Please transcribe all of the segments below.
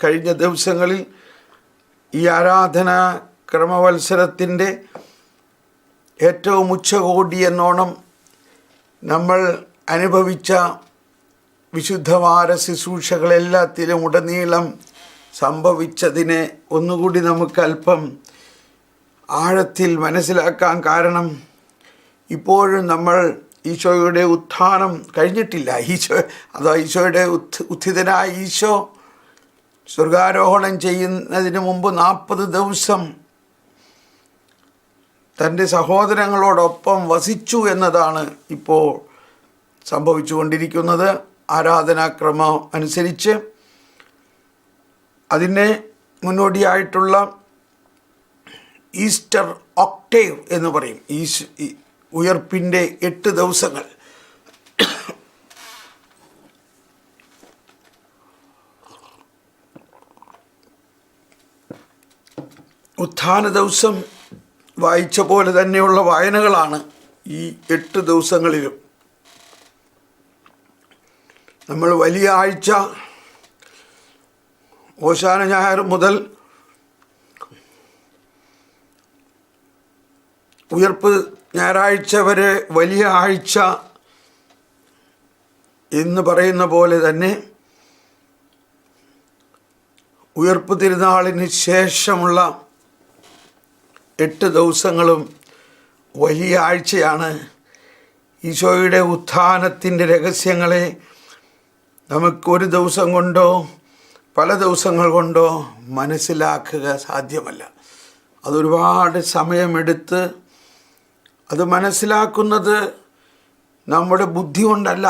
കഴിഞ്ഞ ദിവസങ്ങളിൽ ഈ ആരാധനാ ക്രമവത്സരത്തിൻ്റെ ഏറ്റവും ഉച്ചകോടി എന്നോണം നമ്മൾ അനുഭവിച്ച വിശുദ്ധവാര ശുശ്രൂഷകളെല്ലാത്തിലും ഉടനീളം സംഭവിച്ചതിനെ ഒന്നുകൂടി നമുക്ക് അല്പം ആഴത്തിൽ മനസ്സിലാക്കാൻ കാരണം ഇപ്പോഴും നമ്മൾ ഈശോയുടെ ഉത്ഥാനം കഴിഞ്ഞിട്ടില്ല. ഈശോയുടെ ഉത്ഥിതനായ ഈശോ സ്വർഗാരോഹണം ചെയ്യുന്നതിന് മുമ്പ് 40 ദിവസം തൻ്റെ സഹോദരങ്ങളോടൊപ്പം വസിച്ചു എന്നതാണ് ഇപ്പോൾ സംഭവിച്ചുകൊണ്ടിരിക്കുന്നത്. ആരാധനാക്രമം അനുസരിച്ച് അതിനെ മുന്നോടിയായിട്ടുള്ള ഈസ്റ്റർ ഒക്ടേവ് എന്ന് പറയും. ഉയർപ്പിൻ്റെ 8 ദിവസങ്ങൾ. ഉത്ഥാന ദിവസം വായിച്ച പോലെ തന്നെയുള്ള വായനകളാണ് ഈ 8 ദിവസങ്ങളിലും. നമ്മൾ വലിയ ആഴ്ച ഓശാന ഞായർ മുതൽ ഉയർപ്പ് ഞായറാഴ്ച വരെ വലിയ ആഴ്ച എന്ന് പറയുന്ന പോലെ തന്നെ ഉയർപ്പ് തിരുനാളിന് ശേഷമുള്ള 8 ദിവസങ്ങളും വലിയ ആഴ്ചയാണ്. ഈശോയുടെ ഉത്ഥാനത്തിൻ്റെ രഹസ്യങ്ങളെ നമുക്കൊരു ദിവസം കൊണ്ടോ പല ദിവസങ്ങൾ കൊണ്ടോ മനസ്സിലാക്കുക സാധ്യമല്ല. അതൊരുപാട് സമയമെടുത്ത് അത് മനസ്സിലാക്കുന്നത് നമ്മുടെ ബുദ്ധി കൊണ്ടല്ല.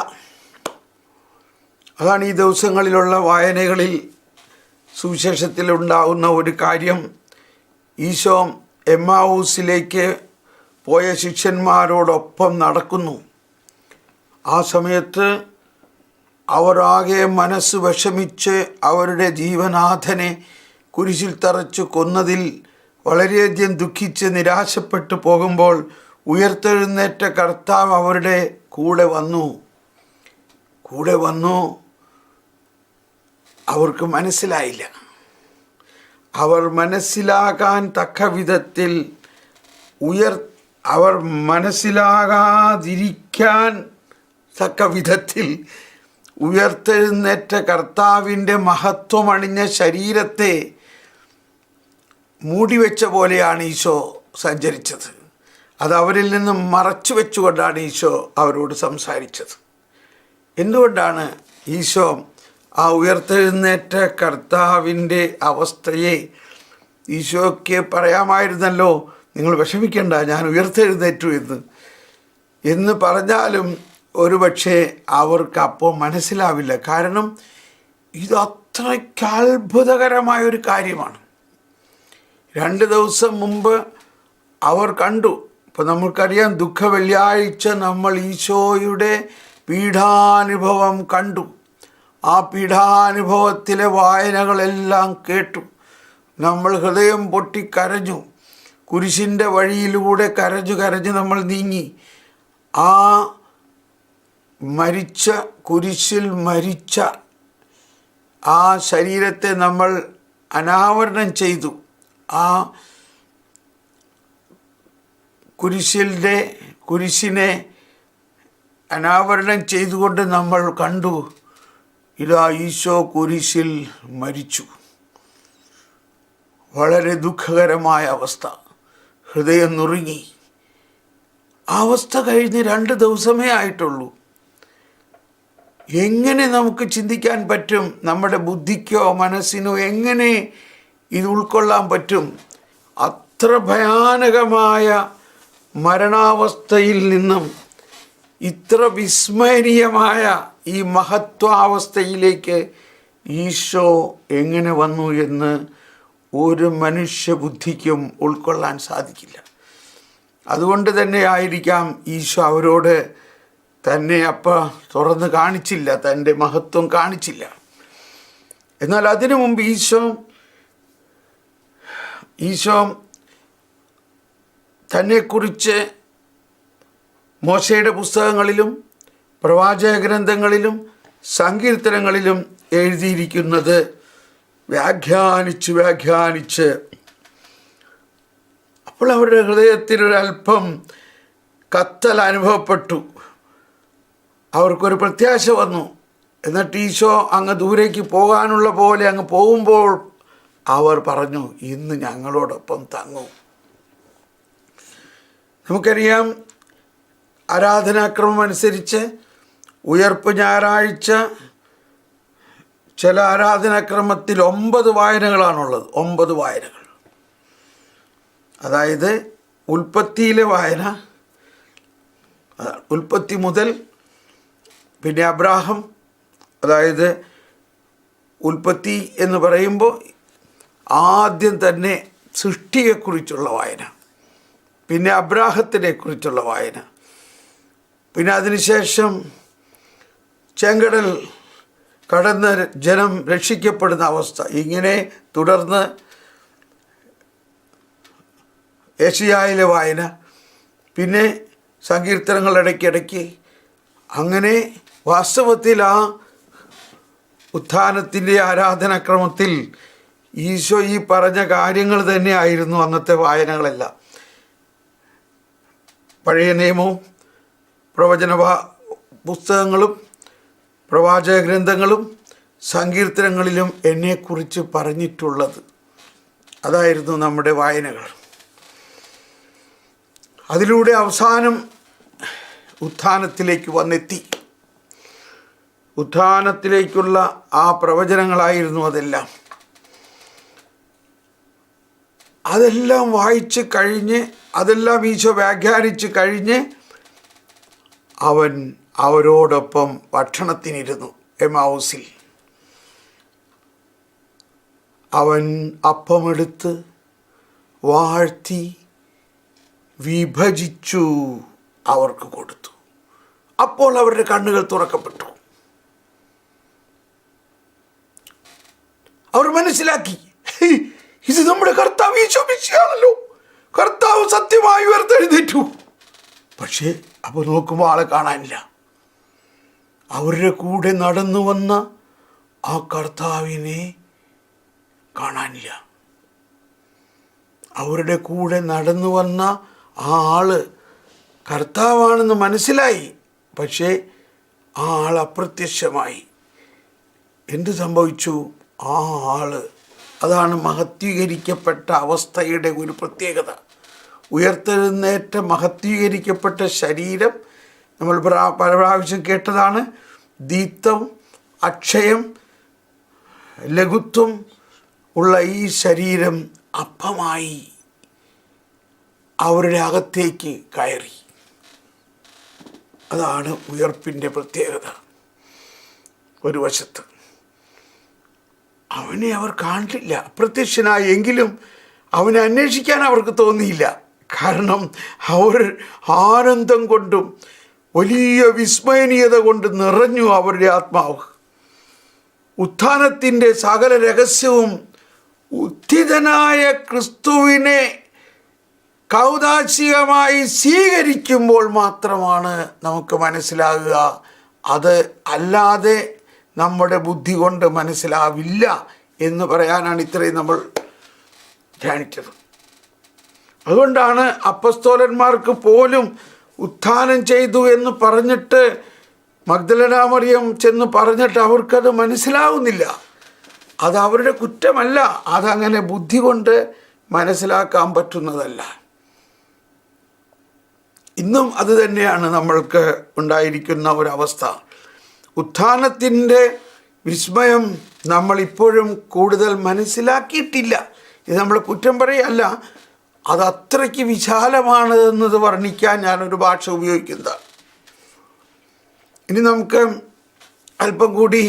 അതാണ് ഈ ദിവസങ്ങളിലുള്ള വായനകളിൽ സുവിശേഷത്തിലുണ്ടാകുന്ന ഒരു കാര്യം. ഈശോ എമ്മാവൂസിലേക്ക് പോയ ശിഷ്യന്മാരോടൊപ്പം നടക്കുന്നു. ആ സമയത്ത് അവർ ആകെ മനസ്സ് വിഷമിച്ച് അവരുടെ ജീവനാഥനെ കുരിശിൽ തറച്ച് കൊന്നതിൽ വളരെയധികം ദുഃഖിച്ച് നിരാശപ്പെട്ടു പോകുമ്പോൾ ഉയർത്തെഴുന്നേറ്റ കർത്താവ് അവരുടെ കൂടെ വന്നു. അവർക്ക് മനസ്സിലായില്ല. അവർ മനസ്സിലാകാൻ തക്ക വിധത്തിൽ അവർ മനസ്സിലാകാതിരിക്കാൻ തക്ക വിധത്തിൽ ഉയർത്തെഴുന്നേറ്റ കർത്താവിൻ്റെ മഹത്വമണിഞ്ഞ ശരീരത്തെ മൂടിവെച്ച പോലെയാണ് ഈശോ സഞ്ചരിച്ചത്. അത് അവരിൽ നിന്നും മറച്ചു വെച്ചുകൊണ്ടാണ് ഈശോ അവരോട് സംസാരിച്ചത്. എന്തുകൊണ്ടാണ് ഈശോ ആ ഉയർത്തെഴുന്നേറ്റ കർത്താവിൻ്റെ അവസ്ഥയെ ഈശോയ്ക്ക് പറയാമായിരുന്നല്ലോ, നിങ്ങൾ വിഷമിക്കേണ്ട, ഞാൻ ഉയർത്തെഴുന്നേറ്റു എന്ന് പറഞ്ഞാലും ഒരുപക്ഷെ അവർക്ക് അപ്പോൾ മനസ്സിലാവില്ല. കാരണം ഇത് അത്രയ്ക്ക് അത്ഭുതകരമായൊരു കാര്യമാണ്. 2 ദിവസം മുമ്പ് അവർ കണ്ടു. ഇപ്പോൾ നമുക്കറിയാം, ദുഃഖ വെള്ളിയാഴ്ച നമ്മൾ ഈശോയുടെ പീഠാനുഭവം കണ്ടു. ആ പീഠാനുഭവത്തിലെ വായനകളെല്ലാം കേട്ടു. നമ്മൾ ഹൃദയം പൊട്ടിക്കരഞ്ഞു. കുരിശിൻ്റെ വഴിയിലൂടെ കരഞ്ഞു നമ്മൾ നീങ്ങി. ആ കുരിശിൽ മരിച്ച ആ ശരീരത്തെ നമ്മൾ അനാവരണം ചെയ്തു. ആ കുരിശിനെ അനാവരണം ചെയ്തുകൊണ്ട് നമ്മൾ കണ്ടു, ഇതാ ഈശോ കുരിശിൽ മരിച്ചു. വളരെ ദുഃഖകരമായ അവസ്ഥ. ഹൃദയം നുറുങ്ങി. ആ അവസ്ഥ കഴിഞ്ഞ് 2 ദിവസമേ ആയിട്ടുള്ളൂ. എങ്ങനെ നമുക്ക് ചിന്തിക്കാൻ പറ്റും? നമ്മുടെ ബുദ്ധിക്കോ മനസ്സിനോ എങ്ങനെ ഇത് ഉൾക്കൊള്ളാൻ പറ്റും? അത്ര ഭയാനകമായ മരണാവസ്ഥയിൽ നിന്നും ഇത്ര വിസ്മരണീയമായ ഈ മഹത്വാവസ്ഥയിലേക്ക് ഈശോ എങ്ങനെ വന്നു എന്ന് ഒരു മനുഷ്യബുദ്ധിക്കും ഉൾക്കൊള്ളാൻ സാധിക്കില്ല. അതുകൊണ്ട് തന്നെ ആയിരിക്കാം ഈശോ അവരോട് തന്നെ തുറന്ന് കാണിച്ചില്ല, തൻ്റെ മഹത്വം കാണിച്ചില്ല. എന്നാൽ അതിനു മുമ്പ് ഈശോ തന്നെക്കുറിച്ച് മോശയുടെ പുസ്തകങ്ങളിലും പ്രവാചക ഗ്രന്ഥങ്ങളിലും സങ്കീർത്തനങ്ങളിലും എഴുതിയിരിക്കുന്നത് വ്യാഖ്യാനിച്ച് അപ്പോൾ അവരുടെ ഹൃദയത്തിനൊരല്പം കത്തൽ അനുഭവപ്പെട്ടു. അവർക്കൊരു പ്രത്യാശ വന്നു. എന്നിട്ട് ഈശോ അങ്ങ് ദൂരേക്ക് പോകാനുള്ള പോലെ അങ്ങ് പോകുമ്പോൾ അവർ പറഞ്ഞു, ഇന്ന് ഞങ്ങളോടൊപ്പം തങ്ങും. നമുക്കറിയാം, ആരാധനാക്രമം അനുസരിച്ച് ഉയർപ്പ് ഞായറാഴ്ച ചില ആരാധനാക്രമത്തിൽ 9 വായനകളാണുള്ളത്. 9 വായനകൾ. അതായത് ഉൽപ്പത്തിയിലെ വായന, ഉൽപ്പത്തി മുതൽ പിന്നെ അബ്രാഹം, അതായത് ഉൽപ്പത്തി എന്ന് പറയുമ്പോൾ ആദ്യം തന്നെ സൃഷ്ടിയെക്കുറിച്ചുള്ള വായന, പിന്നെ അബ്രാഹത്തിനെ കുറിച്ചുള്ള വായന, പിന്നെ അതിനുശേഷം ചെങ്കടൽ കടന്ന് ജനം രക്ഷിക്കപ്പെടുന്ന അവസ്ഥ, ഇങ്ങനെ തുടർന്ന് ഏശയ്യായിലെ വായന, പിന്നെ സങ്കീർത്തനങ്ങൾ ഇടയ്ക്കിടയ്ക്ക്. അങ്ങനെ വാസ്തവത്തിൽ ആ ഉത്ഥാനത്തിൻ്റെ ആരാധനാക്രമത്തിൽ ഈശോ ഈ പറഞ്ഞ കാര്യങ്ങൾ തന്നെയായിരുന്നു അന്നത്തെ വായനകളെല്ലാം. പഴയ നിയമവും പ്രവചന പുസ്തകങ്ങളും പ്രവാചക ഗ്രന്ഥങ്ങളും സങ്കീർത്തനങ്ങളിലും എന്നെക്കുറിച്ച് പറഞ്ഞിട്ടുള്ളത്. അതായിരുന്നു നമ്മുടെ വായനകൾ. അതിലൂടെ അവസാനം ഉത്ഥാനത്തിലേക്ക് വന്നെത്തി. ഉത്ഥാനത്തിലേക്കുള്ള ആ പ്രവചനങ്ങളായിരുന്നു അതെല്ലാം. അതെല്ലാം വായിച്ച് കഴിഞ്ഞ്, അതെല്ലാം ഈശോ വ്യാഖ്യാനിച്ച് കഴിഞ്ഞ് അവൻ അവരോടൊപ്പം ഭക്ഷണത്തിനിരുന്നു. എമ്മാവൂസിൽ അവൻ അപ്പമെടുത്ത് വാഴ്ത്തി വിഭജിച്ചു അവർക്ക് കൊടുത്തു. അപ്പോൾ അവരുടെ കണ്ണുകൾ തുറക്കപ്പെട്ടു. അവർ മനസ്സിലാക്കി, ഇത് നമ്മുടെ കർത്താവ് ഈശോ മിശിഹായാണല്ലോ, കർത്താവ് സത്യമായി ഉയർത്തെഴുന്നേറ്റു. പക്ഷേ അപ്പോൾ നോക്കുമ്പോൾ ആളെ കാണാനില്ല. അവരുടെ കൂടെ നടന്നു വന്ന ആ കർത്താവിനെ കാണാനില്ല. അവരുടെ കൂടെ നടന്നു വന്ന ആ ആള് കർത്താവാണെന്ന് മനസ്സിലായി. പക്ഷേ ആ ആൾ അപ്രത്യക്ഷമായി. എന്ത് സംഭവിച്ചു? ആ ആള്, അതാണ് മഹത്വീകരിക്കപ്പെട്ട അവസ്ഥയുടെ ഒരു പ്രത്യേകത. ഉയർത്തെഴുന്നേറ്റ മഹത്വീകരിക്കപ്പെട്ട ശരീരം, നമ്മൾ പല പ്രാവശ്യം കേട്ടതാണ്, ദീപ്തം, അക്ഷയം, ലഘുത്വം ഉള്ള ഈ ശരീരം അപ്പമായി അവരുടെ അകത്തേക്ക് കയറി. അതാണ് ഉയർപ്പിൻ്റെ പ്രത്യേകത. ഒരു വശത്ത് അവനെ അവർ കണ്ടില്ല, അപ്രത്യക്ഷനായി. എങ്കിലും അവനെ അന്വേഷിക്കാൻ അവർക്ക് തോന്നിയില്ല. കാരണം അവർ ആനന്ദം കൊണ്ടും വലിയ വിസ്മയനീയത കൊണ്ട് നിറഞ്ഞു അവരുടെ ആത്മാവ്. ഉത്ഥാനത്തിൻ്റെ സകല രഹസ്യവും ഉത്ഥിതനായ ക്രിസ്തുവിനെ കൗദാശികമായി സ്വീകരിക്കുമ്പോൾ മാത്രമാണ് നമുക്ക് മനസ്സിലാകുക. അത് അല്ലാതെ നമ്മുടെ ബുദ്ധി കൊണ്ട് മനസ്സിലാവില്ല എന്ന് പറയാനാണ് ഇത്രയും നമ്മൾ ധ്യാനിച്ചത്. അതുകൊണ്ടാണ് അപ്പസ്തോലന്മാർക്ക് പോലും ഉത്ഥാനം ചെയ്തു എന്ന് പറഞ്ഞിട്ട് മഗ്ദലന മറിയം ചെന്ന് പറഞ്ഞിട്ട് അവർക്കത് മനസ്സിലാവുന്നില്ല. അത് അവരുടെ കുറ്റമല്ല, അതങ്ങനെ ബുദ്ധി കൊണ്ട് മനസ്സിലാക്കാൻ പറ്റുന്നതല്ല. ഇന്നും അത് തന്നെയാണ് നമ്മൾക്ക് ഉണ്ടായിരിക്കുന്ന ഒരവസ്ഥ. ഉത്ഥാനത്തിൻ്റെ വിസ്മയം നമ്മളിപ്പോഴും കൂടുതൽ മനസ്സിലാക്കിയിട്ടില്ല. ഇത് നമ്മൾ കുറ്റം പറയല്ല, അത് അത്രയ്ക്ക് വിശാലമാണ് എന്നത് വർണ്ണിക്കാൻ ഞാനൊരു ഭാഷ ഉപയോഗിക്കുന്നതാണ്. ഇനി നമുക്ക് അല്പം കൂടി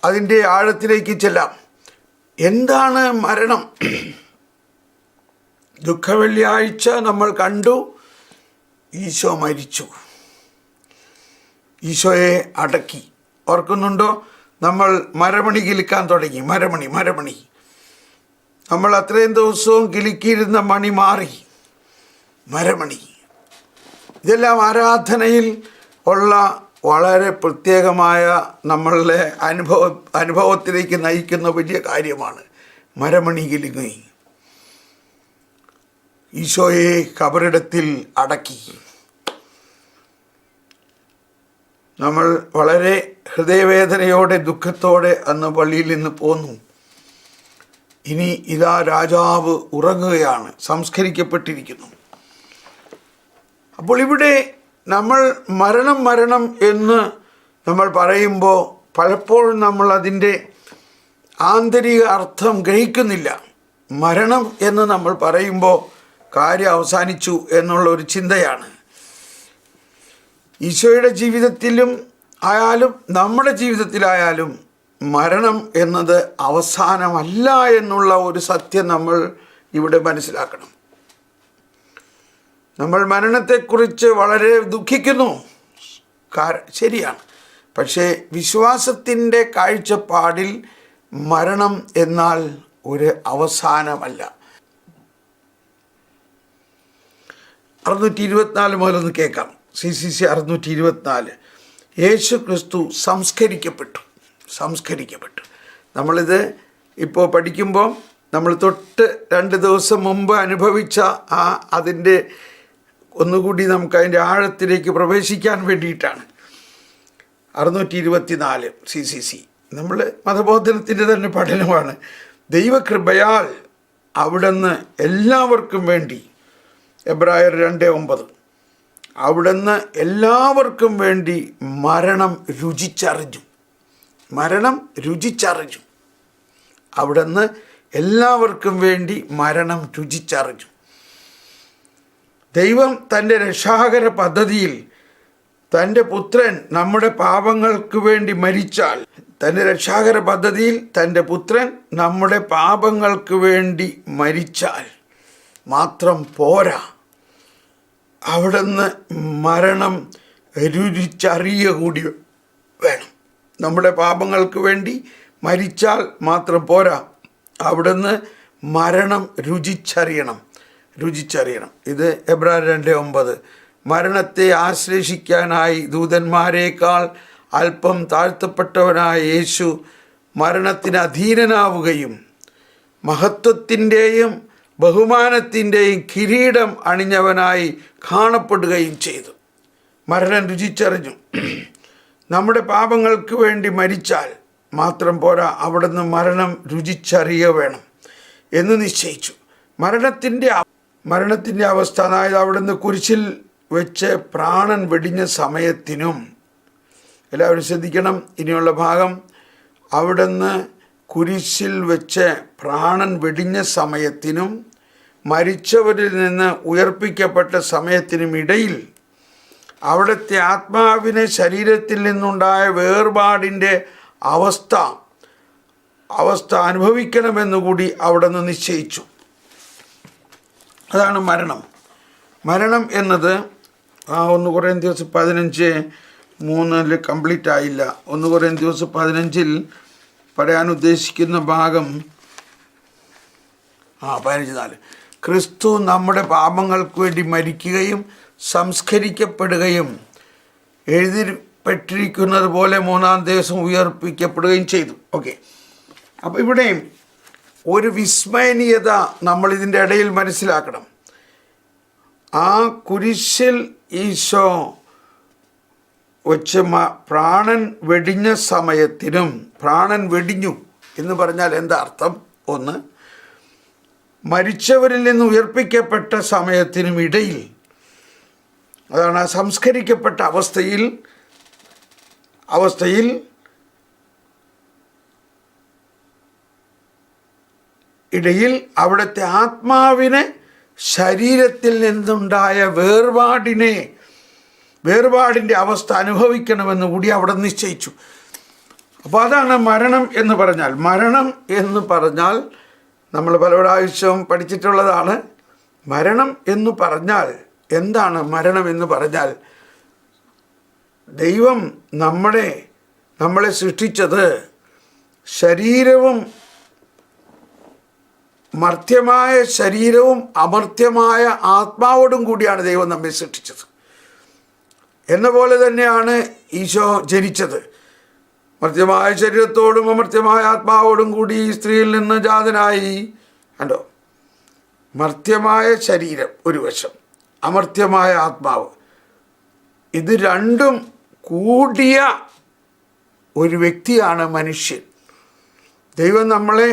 അതിൻ്റെ ആഴത്തിലേക്ക് ചെല്ലാം. എന്താണ് മരണം? ദുഃഖവെള്ളിയാഴ്ച നമ്മൾ കണ്ടു, ഈശോ മരിച്ചു, ഈശോയെ അടക്കി. ഓർക്കുന്നുണ്ടോ? നമ്മൾ മരമണി കിലുക്കാൻ തുടങ്ങി. മരമണി നമ്മൾ അത്രയും ദിവസവും കിലുക്കിയിരുന്ന മണി മാറി, മരമണി. ഇതെല്ലാം ആരാധനയിൽ ഉള്ള വളരെ പ്രത്യേകമായ നമ്മളുടെ അനുഭവത്തിലേക്ക് നയിക്കുന്ന വലിയ കാര്യമാണ്. മരമണികിലുങ്ങി ഈശോയെ കബറിടത്തിൽ അടക്കി. നമ്മൾ വളരെ ഹൃദയവേദനയോടെ ദുഃഖത്തോടെ അന്ന് പള്ളിയിൽ നിന്ന് പോന്നു. ഇനി ഇതാ രാജാവ് ഉറങ്ങുകയാണ്, സംസ്കരിക്കപ്പെട്ടിരിക്കുന്നു. അപ്പോൾ ഇവിടെ നമ്മൾ മരണം എന്ന് നമ്മൾ പറയുമ്പോൾ പലപ്പോഴും നമ്മൾ അതിൻ്റെ ആന്തരിക അർത്ഥം ഗ്രഹിക്കുന്നില്ല. മരണം എന്ന് നമ്മൾ പറയുമ്പോൾ കാര്യം അവസാനിച്ചു എന്നുള്ള ഒരു ചിന്തയാണ്. ഈശോയുടെ ജീവിതത്തിലും ആയാലും നമ്മുടെ ജീവിതത്തിലായാലും മരണം എന്നത് അവസാനമല്ല എന്നുള്ള ഒരു സത്യം നമ്മൾ ഇവിടെ മനസ്സിലാക്കണം. നമ്മൾ മരണത്തെക്കുറിച്ച് വളരെ ദുഃഖിക്കുന്നു, ശരിയാണ്. പക്ഷേ വിശ്വാസത്തിൻ്റെ കാഴ്ചപ്പാടിൽ മരണം എന്നാൽ ഒരു അവസാനമല്ല. 624 മുതലൊന്ന് കേൾക്കാം. CCC 624. യേശു ക്രിസ്തു സംസ്കരിക്കപ്പെട്ടു. നമ്മളിത് ഇപ്പോൾ പഠിക്കുമ്പോൾ നമ്മൾ തൊട്ട് 2 ദിവസം മുമ്പ് അനുഭവിച്ച അതിൻ്റെ ഒന്നുകൂടി നമുക്ക് അതിൻ്റെ ആഴത്തിലേക്ക് പ്രവേശിക്കാൻ വേണ്ടിയിട്ടാണ്. 624 CCC നമ്മൾ മതബോധനത്തിൻ്റെ തന്നെ പഠനമാണ്. ദൈവകൃപയാൽ അവിടുന്ന് എല്ലാവർക്കും വേണ്ടി, എബ്രായർ 2:9, അവിടുന്ന് എല്ലാവർക്കും വേണ്ടി മരണം രുചിച്ചറിഞ്ഞു. അവിടുന്ന് എല്ലാവർക്കും വേണ്ടി മരണം രുചിച്ചറിഞ്ഞു. ദൈവം തൻ്റെ രക്ഷാകര പദ്ധതിയിൽ തൻ്റെ പുത്രൻ നമ്മുടെ പാപങ്ങൾക്ക് വേണ്ടി മരിച്ചാൽ, തൻ്റെ രക്ഷാകര പദ്ധതിയിൽ തൻ്റെ പുത്രൻ നമ്മുടെ പാപങ്ങൾക്ക് വേണ്ടി മരിച്ചാൽ മാത്രം പോരാ, അവിടുന്ന് മരണം രുചിച്ചറിയുക കൂടി വേണം. നമ്മുടെ പാപങ്ങൾക്ക് വേണ്ടി മരിച്ചാൽ മാത്രം പോരാ, അവിടുന്ന് മരണം രുചിച്ചറിയണം. ഇത് എബ്രായർ 2:9. മരണത്തെ ആശ്ലേഷിക്കാനായി ദൂതന്മാരേക്കാൾ അല്പം താഴ്ത്തപ്പെട്ടവനായ യേശു മരണത്തിന് അധീനനാവുകയും മഹത്വത്തിൻ്റെയും ബഹുമാനത്തിൻ്റെയും കിരീടം അണിഞ്ഞവനായി കാണപ്പെടുകയും ചെയ്തു. മരണം രുചിച്ചറിഞ്ഞു. നമ്മുടെ പാപങ്ങൾക്ക് വേണ്ടി മരിച്ചാൽ മാത്രം പോരാ, അവിടുന്ന് മരണം രുചിച്ചറിയുക വേണം എന്ന് നിശ്ചയിച്ചു. മരണത്തിൻ്റെ അവസ്ഥ, അതായത് അവിടുന്ന് കുരിശിൽ വെച്ച് പ്രാണൻ വെടിഞ്ഞ സമയത്തിനും, എല്ലാവരും ശ്രദ്ധിക്കണം ഇനിയുള്ള ഭാഗം, അവിടുന്ന് കുരിശിൽ വെച്ച് പ്രാണൻ വെടിഞ്ഞ സമയത്തിനും മരിച്ചവരിൽ നിന്ന് ഉയർപ്പിക്കപ്പെട്ട സമയത്തിനും ഇടയിൽ അവിടുത്തെ ആത്മാവിനെ ശരീരത്തിൽ നിന്നുണ്ടായ വേർപാടിൻ്റെ അവസ്ഥ അനുഭവിക്കണമെന്നുകൂടി അവിടുന്ന് നിശ്ചയിച്ചു. അതാണ് മരണം എന്നത് 1 കൊറിന്ത്യസ് 15:3 കംപ്ലീറ്റ് ആയില്ല. 1 കൊറിന്ത്യസ് 15 പറയാൻ ഉദ്ദേശിക്കുന്ന ഭാഗം 15:4. ക്രിസ്തു നമ്മുടെ പാപങ്ങൾക്ക് വേണ്ടി മരിക്കുകയും സംസ്കരിക്കപ്പെടുകയും എഴുതിപ്പെട്ടിരിക്കുന്നത് പോലെ 3-ാം ദിവസം ഉയർപ്പിക്കപ്പെടുകയും ചെയ്തു. ഓക്കെ, അപ്പോൾ ഇവിടെ ഒരു വിസ്മയനീയത നമ്മൾ ഇതിൻ്റെ ഇടയിൽ മനസ്സിലാക്കണം. ആ കുരിശിൽ ഈശോ വെച്ച് പ്രാണൻ വെടിഞ്ഞ സമയത്തിനും, പ്രാണൻ വെടിഞ്ഞു എന്ന് പറഞ്ഞാൽ എന്താ അർത്ഥം? ഒന്ന്, മരിച്ചവരിൽ നിന്ന് ഉയർപ്പിക്കപ്പെട്ട സമയത്തിനും ഇടയിൽ, അതാണ് സംസ്കരിക്കപ്പെട്ട അവസ്ഥയിൽ ഇടയിൽ അവിടുത്തെ ആത്മാവിനെ ശരീരത്തിൽ നിന്നുണ്ടായ വേർപാടിൻ്റെ അവസ്ഥ അനുഭവിക്കണമെന്ന് കൂടി അവിടെ നിശ്ചയിച്ചു. അപ്പോൾ അതാണ് മരണം എന്ന് പറഞ്ഞാൽ നമ്മൾ പല പ്രാവശ്യവും പഠിച്ചിട്ടുള്ളതാണ്. മരണം എന്ന് പറഞ്ഞാൽ എന്താണ്? മരണം എന്ന് പറഞ്ഞാൽ ദൈവം നമ്മളെ സൃഷ്ടിച്ചത് ശരീരവും, മർത്യമായ ശരീരവും അമർത്യമായ ആത്മാവോടും കൂടിയാണ് ദൈവം നമ്മെ സൃഷ്ടിച്ചത്. എന്ന പോലെ തന്നെയാണ് ഈശോ ജനിച്ചത്. മർത്യമായ ശരീരത്തോടും അമർത്യമായ ആത്മാവോടും കൂടി ഈ സ്ത്രീയിൽ നിന്ന് ജാതനായി. കണ്ടോ, മർത്യമായ ശരീരം ഒരു വശം, അമർത്യമായ ആത്മാവ്, ഇത് രണ്ടും കൂടിയ ഒരു വ്യക്തിയാണ് മനുഷ്യൻ. ദൈവം നമ്മളെ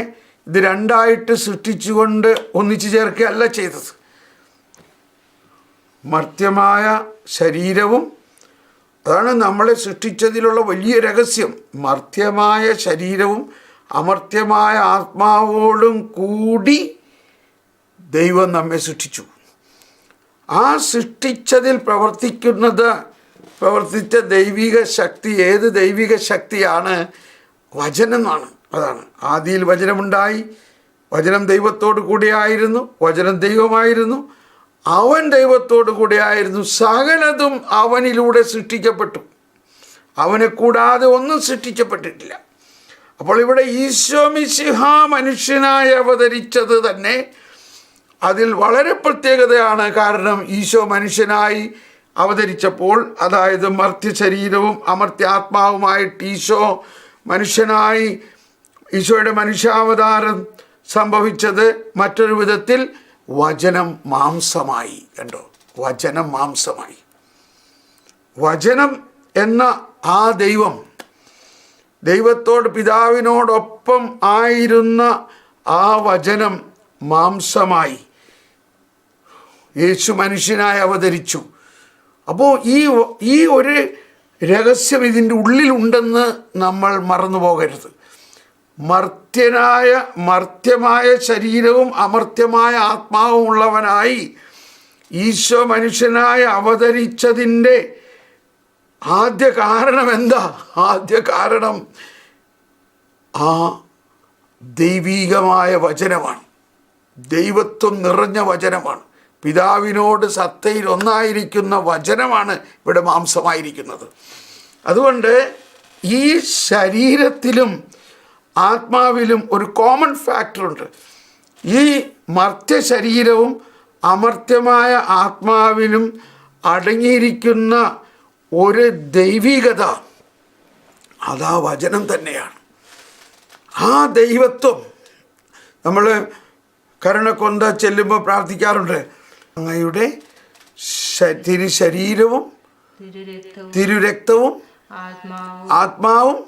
ഇത് രണ്ടായിട്ട് സൃഷ്ടിച്ചുകൊണ്ട് ഒന്നിച്ചു ചേർക്കുകയല്ല ചെയ്തത്. മർത്യമായ ശരീരവും, അതാണ് നമ്മളെ സൃഷ്ടിച്ചതിലുള്ള വലിയ രഹസ്യം, മർത്യമായ ശരീരവും അമർത്യമായ ആത്മാവോടും കൂടി ദൈവം നമ്മെ സൃഷ്ടിച്ചു. ആ സൃഷ്ടിച്ചതിൽ പ്രവർത്തിച്ച ദൈവിക ശക്തി, ഏത് ദൈവിക ശക്തിയാണ്? വചനം എന്നാണ്. അതാണ്, ആദിയിൽ വചനമുണ്ടായി, വചനം ദൈവത്തോടു കൂടിയായിരുന്നു, വചനം ദൈവമായിരുന്നു, അവൻ ദൈവത്തോടു കൂടിയായിരുന്നു, സകലതും അവനിലൂടെ സൃഷ്ടിക്കപ്പെട്ടു, അവനെ കൂടാതെ ഒന്നും സൃഷ്ടിക്കപ്പെട്ടിട്ടില്ല. അപ്പോൾ ഇവിടെ ഈശോ മിശിഹ മനുഷ്യനായി അവതരിച്ചത് തന്നെ അതിൽ വളരെ പ്രത്യേകതയാണ്. കാരണം ഈശോ മനുഷ്യനായി അവതരിച്ചപ്പോൾ, അതായത് മർത്യ ശരീരവും അമർത്യാത്മാവുമായിട്ട് ഈശോ മനുഷ്യനായി, ഈശോയുടെ മനുഷ്യാവതാരം സംഭവിച്ചത് മറ്റൊരു വിധത്തിൽ വചനം മാംസമായി. കണ്ടോ, വചനം മാംസമായി. വചനം എന്ന ആ ദൈവത്തോട് പിതാവിനോടൊപ്പം ആയിരുന്ന ആ വചനം മാംസമായി യേശു മനുഷ്യനായി അവതരിച്ചു. അപ്പോൾ ഈ ഒരു രഹസ്യം ഇതിൻ്റെ ഉള്ളിലുണ്ടെന്ന് നമ്മൾ മറന്നു പോകരുത്. മർത്യമായ ശരീരവും അമർത്യമായ ആത്മാവും ഉള്ളവനായി ഈശോ മനുഷ്യനായി അവതരിച്ചതിൻ്റെ ആദ്യ കാരണം എന്താ? ആദ്യ കാരണം ആ ദൈവീകമായ വചനമാണ്, ദൈവത്വം നിറഞ്ഞ വചനമാണ്, പിതാവിനോട് സത്തയിൽ ഒന്നായിരിക്കുന്ന വചനമാണ് ഇവിടെ മാംസമായിരിക്കുന്നത്. അതുകൊണ്ട് ഈ ശരീരത്തിലും ആത്മാവിലും ഒരു കോമൺ ഫാക്ടറുണ്ട്. ഈ മർത്യ ശരീരവും അമർത്യമായ ആത്മാവിലും അടങ്ങിയിരിക്കുന്ന ഒരു ദൈവികത, അതാ വചനം തന്നെയാണ്. ആ ദൈവത്വം നമ്മൾ കരുണക്കൊന്ത ചെല്ലുമ്പോൾ പ്രാർത്ഥിക്കാറുണ്ട്, അങ്ങയുടെ തിരുശരീരവും തിരുരക്തവും ആത്മാവും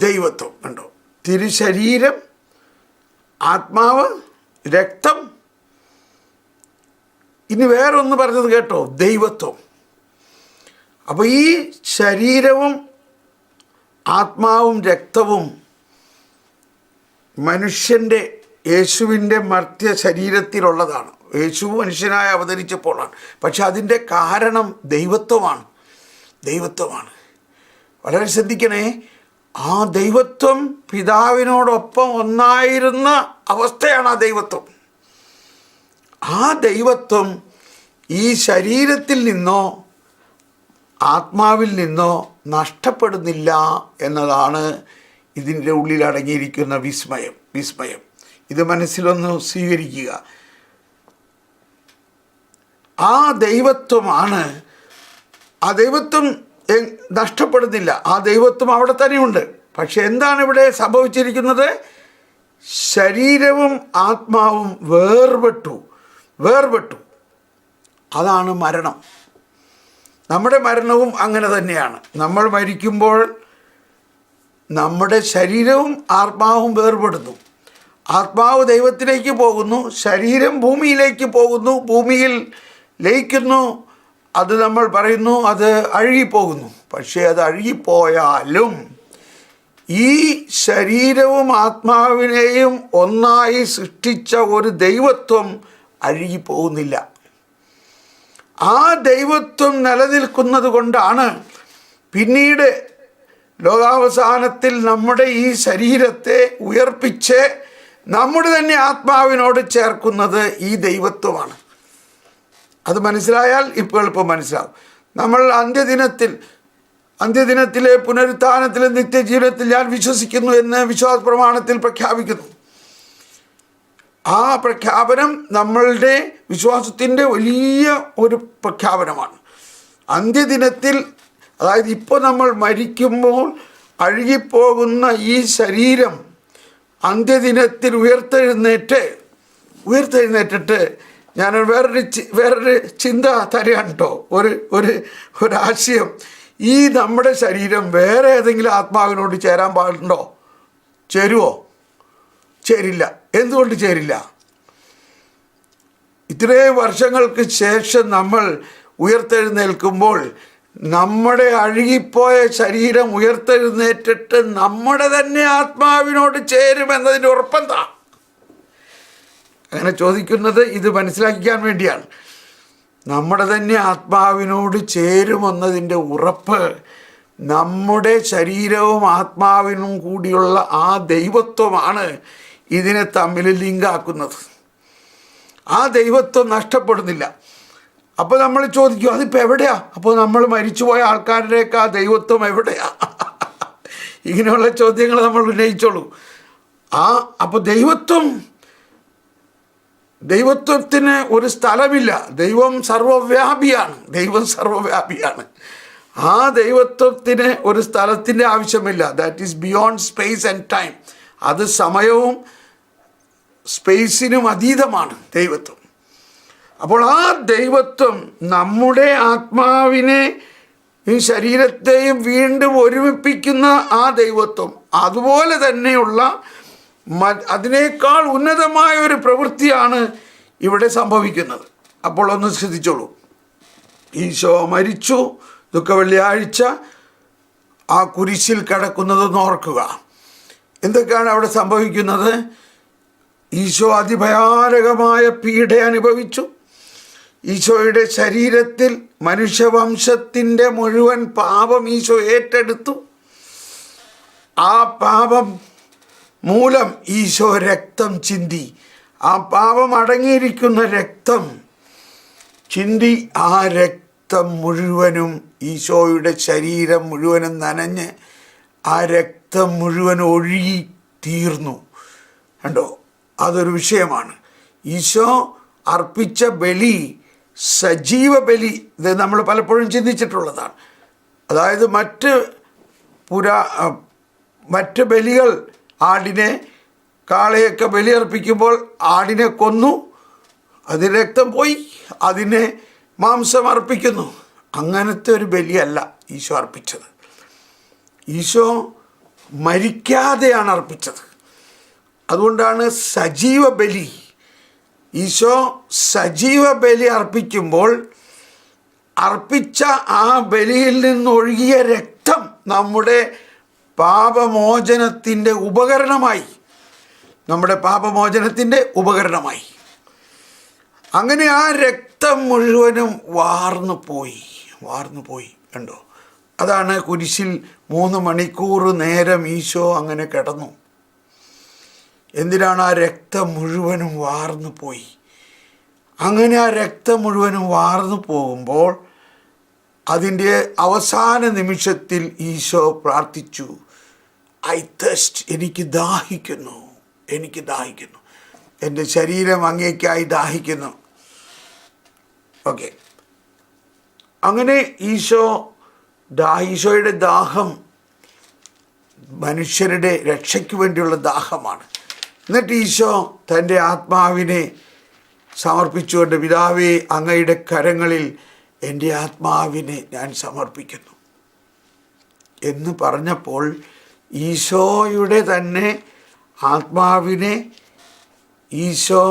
ദൈവത്വം. കണ്ടോ, തിരുശരീരം, ആത്മാവ്, രക്തം, ഇനി വേറൊന്ന് പറഞ്ഞത് കേട്ടോ, ദൈവത്വം. അപ്പോൾ ഈ ശരീരവും ആത്മാവും രക്തവും മനുഷ്യൻ്റെ, യേശുവിൻ്റെ മർത്യ ശരീരത്തിലുള്ളതാണ്. യേശു മനുഷ്യനായി അവതരിച്ചപ്പോഴാണ്. പക്ഷെ അതിൻ്റെ കാരണം ദൈവത്വമാണ്. വളരെ ശ്രദ്ധിക്കണേ, ആ ദൈവത്വം പിതാവിനോടൊപ്പം ഒന്നായിരുന്ന അവസ്ഥയാണ് ആ ദൈവത്വം. ആ ദൈവത്വം ഈ ശരീരത്തിൽ നിന്നോ ആത്മാവിൽ നിന്നോ നഷ്ടപ്പെടുന്നില്ല എന്നതാണ് ഇതിൻ്റെ ഉള്ളിൽ അടങ്ങിയിരിക്കുന്ന വിസ്മയം. ഇത് മനസ്സിലൊന്ന് സ്വീകരിക്കുക. ആ ദൈവത്വമാണ്, ആ ദൈവത്വം നഷ്ടപ്പെടുന്നില്ല, ആ ദൈവത്വം അവിടെ തന്നെയുണ്ട്. പക്ഷെ എന്താണ് ഇവിടെ സംഭവിച്ചിരിക്കുന്നത്? ശരീരവും ആത്മാവും വേർപെട്ടു. അതാണ് മരണം. നമ്മുടെ മരണവും അങ്ങനെ തന്നെയാണ്. നമ്മൾ മരിക്കുമ്പോൾ നമ്മുടെ ശരീരവും ആത്മാവും വേർപെടുന്നു. ആത്മാവ് ദൈവത്തിലേക്ക് പോകുന്നു, ശരീരം ഭൂമിയിലേക്ക് പോകുന്നു, ഭൂമിയിൽ ലയിക്കുന്നു. അത് നമ്മൾ പറയുന്നു അത് അഴുകിപ്പോകുന്നു. പക്ഷേ അത് അഴുകിപ്പോയാലും ഈ ശരീരവും ആത്മാവിനെയും ഒന്നായി സൃഷ്ടിച്ച ഒരു ദൈവത്വം അഴുകിപ്പോകുന്നില്ല. ആ ദൈവത്വം നിലനിൽക്കുന്നത് കൊണ്ടാണ് പിന്നീട് ലോകാവസാനത്തിൽ നമ്മുടെ ഈ ശരീരത്തെ ഉയർപ്പിച്ച് നമ്മുടെ തന്നെ ആത്മാവിനോട് ചേർക്കുന്നത് ഈ ദൈവത്വമാണ്. അത് മനസ്സിലായാൽ ഇപ്പോൾ എളുപ്പം മനസ്സിലാവും. നമ്മൾ അന്ത്യദിനത്തിലെ പുനരുത്ഥാനത്തിലെ നിത്യജീവിതത്തിൽ ഞാൻ വിശ്വസിക്കുന്നു എന്ന് വിശ്വാസ പ്രമാണത്തിൽ പ്രഖ്യാപിക്കുന്നു. ആ പ്രഖ്യാപനം നമ്മളുടെ വിശ്വാസത്തിൻ്റെ വലിയ ഒരു പ്രഖ്യാപനമാണ്. അന്ത്യദിനത്തിൽ, അതായത് ഇപ്പോൾ നമ്മൾ മരിക്കുമ്പോൾ അഴുകിപ്പോകുന്ന ഈ ശരീരം അന്ത്യദിനത്തിൽ ഉയർത്തെഴുന്നേറ്റിട്ട് ഞാൻ വേറൊരു ചിന്ത തരാൻ കേട്ടോ, ഒരാശയം. ഈ നമ്മുടെ ശരീരം വേറെ ഏതെങ്കിലും ആത്മാവിനോട് ചേരാൻ പാടുണ്ടോ? ചേരുവോ? ചേരില്ല. എന്തുകൊണ്ട് ചേരില്ല? ഇത്രയും വർഷങ്ങൾക്ക് ശേഷം നമ്മൾ ഉയർത്തെഴുന്നേൽക്കുമ്പോൾ നമ്മുടെ അഴുകിപ്പോയ ശരീരം ഉയർത്തെഴുന്നേറ്റിട്ട് നമ്മുടെ തന്നെ ആത്മാവിനോട് ചേരുമെന്നതിൻ്റെ ഉറപ്പെന്താ? അങ്ങനെ ചോദിക്കുന്നത് ഇത് മനസ്സിലാക്കിക്കാൻ വേണ്ടിയാണ്. നമ്മുടെ തന്നെ ആത്മാവിനോട് ചേരുമെന്നതിൻ്റെ ഉറപ്പ് നമ്മുടെ ശരീരവും ആത്മാവിനും കൂടിയുള്ള ആ ദൈവത്വമാണ് ഇതിനെ തമ്മിൽ ലിങ്കാക്കുന്നത്. ആ ദൈവത്വം നഷ്ടപ്പെടുന്നില്ല. അപ്പോൾ നമ്മൾ ചോദിക്കും, അതിപ്പോൾ എവിടെയാ? അപ്പോൾ നമ്മൾ മരിച്ചുപോയ ആൾക്കാരുടെയൊക്കെ ആ ദൈവത്വം എവിടെയാ? ഇങ്ങനെയുള്ള ചോദ്യങ്ങൾ നമ്മൾ ഉന്നയിച്ചോളൂ. അപ്പോൾ ദൈവത്വത്തിന് ഒരു സ്ഥലമില്ല. ദൈവം സർവ്വവ്യാപിയാണ്. ആ ദൈവത്വത്തിന് ഒരു സ്ഥലത്തിൻ്റെ ആവശ്യമില്ല. That is beyond space and time. അത് സമയവും സ്പേസിനും അതീതമാണ് ദൈവത്വം. അപ്പോൾ ആ ദൈവത്വം നമ്മുടെ ആത്മാവിനെ ഈ ശരീരത്തെയും വീണ്ടും ഒരുമിപ്പിക്കുന്ന ആ ദൈവത്വം, അതുപോലെ തന്നെയുള്ള അതിനേക്കാൾ ഉന്നതമായ ഒരു പ്രവൃത്തിയാണ് ഇവിടെ സംഭവിക്കുന്നത്. അപ്പോൾ ഒന്ന് ശ്രദ്ധിച്ചോളൂ. ഈശോ മരിച്ചു, ദുഃഖവെള്ളിയാഴ്ച ആ കുരിശിൽ കിടക്കുന്നതെന്ന് ഓർക്കുക. എന്തൊക്കെയാണ് അവിടെ സംഭവിക്കുന്നത്? ഈശോ അതിഭയാനകമായ പീഡ അനുഭവിച്ചു. ഈശോയുടെ ശരീരത്തിൽ മനുഷ്യവംശത്തിൻ്റെ മുഴുവൻ പാപം ഈശോ ഏറ്റെടുത്തു. ആ പാപം മൂലം ഈശോ രക്തം ചിന്തി. ആ പാപം അടങ്ങിയിരിക്കുന്ന രക്തം ചിന്തി. ആ രക്തം മുഴുവനും ഈശോയുടെ ശരീരം മുഴുവനും നനഞ്ഞ് ആ രക്തം മുഴുവൻ ഒഴുകി തീർന്നു. കണ്ടോ? അതൊരു വിഷയമാണ്. ഈശോ അർപ്പിച്ച ബലി സജീവ ബലി. ഇത് നമ്മൾ പലപ്പോഴും ചിന്തിച്ചിട്ടുള്ളതാണ്. അതായത് മറ്റ് ബലികൾ, ആടിനെ കാളയൊക്കെ ബലിയർപ്പിക്കുമ്പോൾ ആടിനെ കൊന്നു, അതിന് രക്തം പോയി, അതിനെ മാംസം അർപ്പിക്കുന്നു. അങ്ങനത്തെ ഒരു ബലിയല്ല ഈശോ അർപ്പിച്ചത്. ഈശോ മരിക്കാതെയാണ് അർപ്പിച്ചത്. അതുകൊണ്ടാണ് സജീവ ബലി. ഈശോ സജീവ ബലി അർപ്പിക്കുമ്പോൾ അർപ്പിച്ച ആ ബലിയിൽ നിന്നൊഴുകിയ രക്തം നമ്മുടെ പാപമോചനത്തിൻ്റെ ഉപകരണമായി. അങ്ങനെ ആ രക്തം മുഴുവനും വാർന്നു പോയി. കണ്ടോ? അതാണ് കുരിശിൽ 3 മണിക്കൂർ നേരം ഈശോ അങ്ങനെ കിടന്നു. എന്തിനാണ്? ആ രക്തം മുഴുവനും വാർന്നു പോയി. അങ്ങനെ ആ രക്തം മുഴുവനും വാർന്നു പോകുമ്പോൾ അതിൻ്റെ അവസാന നിമിഷത്തിൽ ഈശോ പ്രാർത്ഥിച്ചു, ഐ തേസ്റ്റ്, എനിക്ക് ദാഹിക്കുന്നു, എൻ്റെ ശരീരം അങ്ങേക്കായി ദാഹിക്കുന്നു. ഓക്കെ. അങ്ങനെ ഈശോയുടെ ദാഹം മനുഷ്യരുടെ രക്ഷയ്ക്ക് വേണ്ടിയുള്ള ദാഹമാണ്. എന്നിട്ട് ഈശോ തൻ്റെ ആത്മാവിനെ സമർപ്പിച്ചുകൊണ്ട്, പിതാവേ, അങ്ങയുടെ കരങ്ങളിൽ എൻ്റെ ആത്മാവിനെ ഞാൻ സമർപ്പിക്കുന്നു എന്ന് പറഞ്ഞപ്പോൾ ഈശോയുടെ തന്നെ ആത്മാവിനെ ഈശോ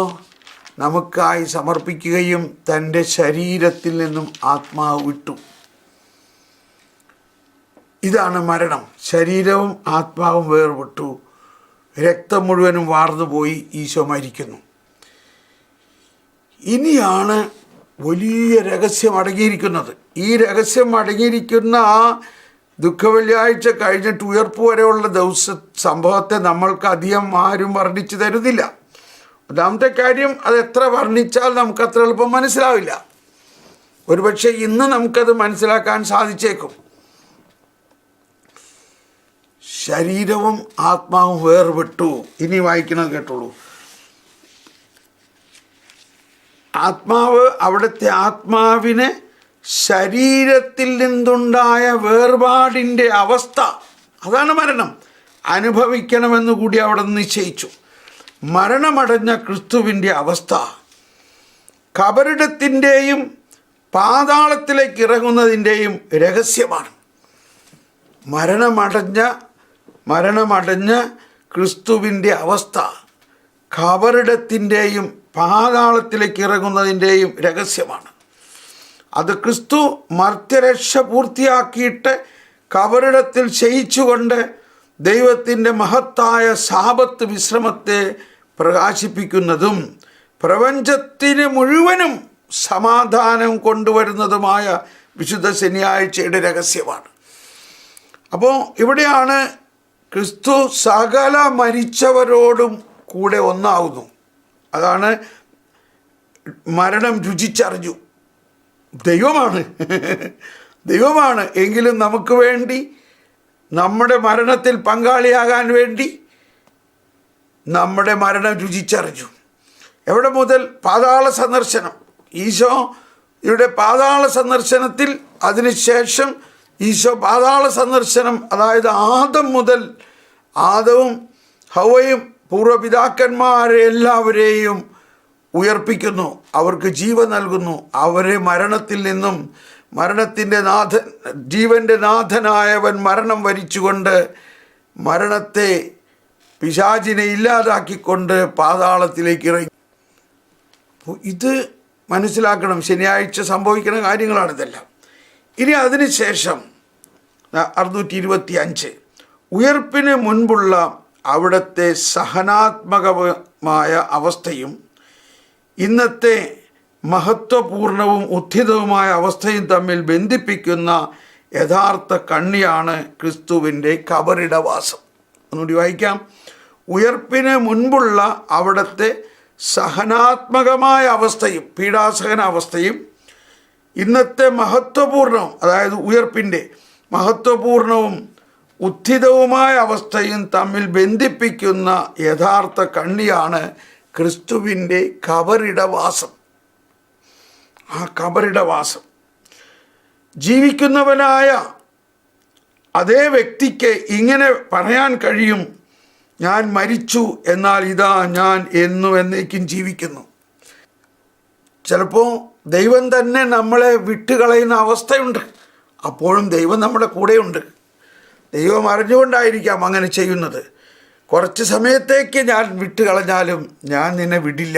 നമുക്കായി സമർപ്പിക്കുകയും തൻ്റെ ശരീരത്തിൽ നിന്നും ആത്മാവ് വിട്ടു. ഇതാണ് മരണം. ശരീരവും ആത്മാവും വേർപെട്ടു, രക്തം മുഴുവനും വാർന്നുപോയി, ഈശോ മരിക്കുന്നു. ഇനിയാണ് വലിയ രഹസ്യം അടങ്ങിയിരിക്കുന്നത്. ഈ രഹസ്യം അടങ്ങിയിരിക്കുന്ന ആ ദുഃഖവെള്ളിയാഴ്ച കഴിഞ്ഞിട്ട് ഉയർപ്പ് വരെയുള്ള സംഭവത്തെ നമ്മൾക്ക് അധികം ആരും വർണ്ണിച്ചു തരുന്നില്ല. ഒന്നാമത്തെ കാര്യം, അത് എത്ര വർണ്ണിച്ചാൽ നമുക്കത്ര എളുപ്പം മനസ്സിലാവില്ല. ഒരുപക്ഷെ ഇന്ന് നമുക്കത് മനസ്സിലാക്കാൻ സാധിച്ചേക്കും. ശരീരവും ആത്മാവും വേർപെട്ടു. ഇനി വായിക്കുന്നത് കേട്ടോളൂ. അവിടുത്തെ ആത്മാവിനെ ശരീരത്തിൽ നിന്നുണ്ടായ വേർപാടിൻ്റെ അവസ്ഥ, അതാണ് മരണം, അനുഭവിക്കണമെന്ന് കൂടി അവിടെ നിശ്ചയിച്ചു. മരണമടഞ്ഞ ക്രിസ്തുവിൻ്റെ അവസ്ഥ കബറിടത്തിൻ്റെയും പാതാളത്തിലേക്ക് ഇറങ്ങുന്നതിൻ്റെയും രഹസ്യമാണ്. മരണമടഞ്ഞ ക്രിസ്തുവിൻ്റെ അവസ്ഥ കബറിടത്തിൻ്റെയും പാതാളത്തിലേക്ക് ഇറങ്ങുന്നതിൻ്റെയും രഹസ്യമാണ്. അത് ക്രിസ്തു മർത്യരക്ഷ പൂർത്തിയാക്കിയിട്ട് കബറിടത്തിൽ ശയിച്ചുകൊണ്ട് ദൈവത്തിൻ്റെ മഹത്തായ സാബത്ത് വിശ്രമത്തെ പ്രകാശിപ്പിക്കുന്നതും പ്രപഞ്ചത്തിന് മുഴുവനും സമാധാനം കൊണ്ടുവരുന്നതുമായ വിശുദ്ധ ശനിയാഴ്ചയുടെ രഹസ്യമാണ്. അപ്പോൾ ഇവിടെയാണ് ക്രിസ്തു സകല മരിച്ചവരോടും കൂടെ ഒന്നാവുന്നു. അതാണ് മരണം രുചിച്ചറിഞ്ഞു. ദൈവമാണ് എങ്കിലും നമുക്ക് വേണ്ടി, നമ്മുടെ മരണത്തിൽ പങ്കാളിയാകാൻ വേണ്ടി നമ്മുടെ മരണം രുചിച്ചറിഞ്ഞു. എവിടെ മുതൽ? പാതാള സന്ദർശനം. ഈശോയുടെ പാതാള സന്ദർശനത്തിൽ, അതിനുശേഷം ഈശോ പാതാള സന്ദർശനം, അതായത് ആദം മുതൽ, ആദവും ഹവ്വയും പൂർവ്വപിതാക്കന്മാരെ എല്ലാവരെയും ഉയർപ്പിക്കുന്നു, അവർക്ക് ജീവൻ നൽകുന്നു, അവരെ മരണത്തിൽ നിന്നും, ജീവൻ്റെ നാഥനായവൻ മരണം വരിച്ചുകൊണ്ട് മരണത്തെ, പിശാചിനെ ഇല്ലാതാക്കിക്കൊണ്ട് പാതാളത്തിലേക്ക് ഇറങ്ങി. അപ്പോൾ ഇത് മനസ്സിലാക്കണം, ശനിയാഴ്ച സംഭവിക്കുന്ന കാര്യങ്ങളാണിതെല്ലാം. ഇനി അതിനുശേഷം 625 ഉയർപ്പിന് മുൻപുള്ള അവിടുത്തെ സഹനാത്മകമായ അവസ്ഥയും ഇന്നത്തെ മഹത്വപൂർണവും ഉത്ഥിതവുമായ അവസ്ഥയും തമ്മിൽ ബന്ധിപ്പിക്കുന്ന യഥാർത്ഥ കണ്ണിയാണ് ക്രിസ്തുവിൻ്റെ കബറിടവാസം. ഒന്നുകൂടി വായിക്കാം. ഉയർപ്പിന് മുൻപുള്ള അവിടുത്തെ സഹനാത്മകമായ അവസ്ഥയും, പീഡാസഹന അവസ്ഥയും ഇന്നത്തെ മഹത്വപൂർണവും, അതായത് ഉയർപ്പിൻ്റെ മഹത്വപൂർണവും ഉത്ഥിതവുമായ അവസ്ഥയും തമ്മിൽ ബന്ധിപ്പിക്കുന്ന യഥാർത്ഥ കണ്ണിയാണ് ക്രിസ്തുവിൻ്റെ കബറിടവാസം. ആ കബറിടവാസം ജീവിക്കുന്നവനായ അതേ വ്യക്തിക്ക് ഇങ്ങനെ പറയാൻ കഴിയും, ഞാൻ മരിച്ചു, എന്നാൽ ഇതാ ഞാൻ എന്നും എന്നേക്കും ജീവിക്കുന്നു. ചിലപ്പോൾ ദൈവം തന്നെ നമ്മളെ വിട്ടുകളയുന്ന അവസ്ഥയുണ്ട്. അപ്പോഴും ദൈവം നമ്മുടെ കൂടെയുണ്ട്. ദൈവം അറിഞ്ഞുകൊണ്ടായിരിക്കാം അങ്ങനെ ചെയ്യുന്നത്. കുറച്ച് സമയത്തേക്ക് ഞാൻ വിട്ടുകളഞ്ഞാലും ഞാൻ നിന്നെ വിടില്ല.